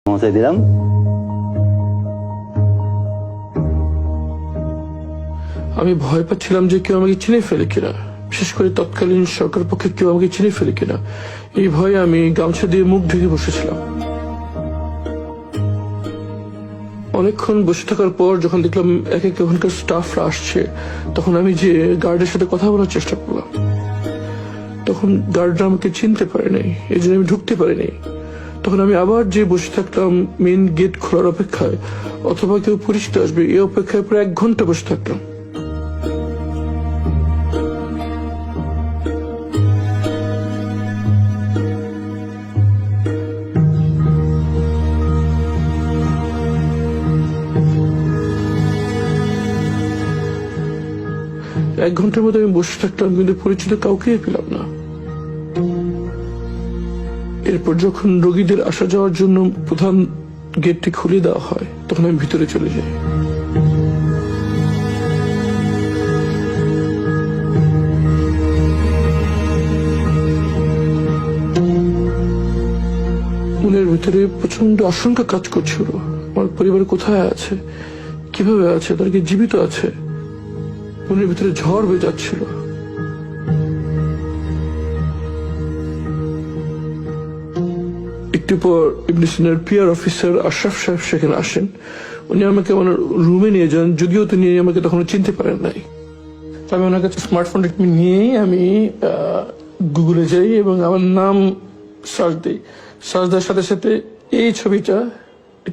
পৌঁছে দিলাম। আমি ভয় পাচ্ছিলাম যে কেউ আমাকে চিনে ফেলে কিনা, বিশেষ করে তৎকালীন সরকার পক্ষে কেউ আমাকে চিনে ফেলে কিনা। এই ভয়ে আমি গামছা দিয়ে মুখ ঢেকে বসেছিলাম। অনেকক্ষণ বসে থাকার পর যখন দেখলাম এক এক ওখানকার স্টাফরা আসছে, তখন আমি যে গার্ডের সাথে কথা বলার চেষ্টা করলাম। তখন গার্ডরা আমাকে চিনতে পারে নাই, এই জন্য আমি ঢুকতে পারিনি। তখন আমি আবার যে বসে থাকলাম মেন গেট খোলার অপেক্ষায়, অথবা কেউ পরিচিত আসবে এই অপেক্ষায় প্রায় 1 ঘন্টা বসে থাকলাম। এক ঘন্টার মধ্যে আমি বসে থাকলাম, কিন্তু পরিচিত কাউকে পেলাম না। এরপর যখন রোগীদের আসা যাওয়ার জন্য প্রধান গেটটি খুলে দেওয়া হয়, তখন আমি ভিতরে চলে যাই। মনের ভিতরে প্রচন্ড আশঙ্কা কাজ করছিল। আমার পরিবার কোথায় আছে, কিভাবে আছে, তারা কি জীবিত আছে? মনের ভিতরে ঝড় বয়ে যাচ্ছিল। একটু পর ইবনে সিনার পিআর অফিসার আশরাফ সাহেব সেখানে আসেন। উনি আমাকে আমার রুমে নিয়ে যান, যদিও তিনি আমাকে তখন চিনতে পারেন নাই। আমি ওনার কাছে স্মার্টফোনটা নিয়েই আমি গুগলে যাই এবং আমার নাম সার্চ দিই। সার্চ দেওয়ার সাথে সাথে এই ছবিটা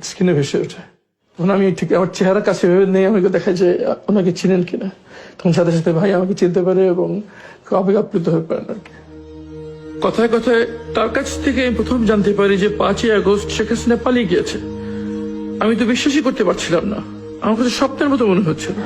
স্ক্রিনে ভেসে ওঠে। তখন আমি ঠিক আমার চেহারা কাছে ভেবে নেই, আমাকে দেখায় যে ওনাকে চিনেন কিনা। তখন সাথে সাথে ভাই আমাকে চিনতে পারে এবং আবেগ আপ্লুত হয়ে পারেন আর কি। কথায় কথায় তার কাছ থেকে আমি প্রথম জানতে পারি যে 5ই আগস্ট শেখ হাসিনা পালিয়ে গিয়েছে। আমি তো বিশ্বাসই করতে পারছিলাম না, আমার কাছে স্বপ্নের মতো মনে হচ্ছিল।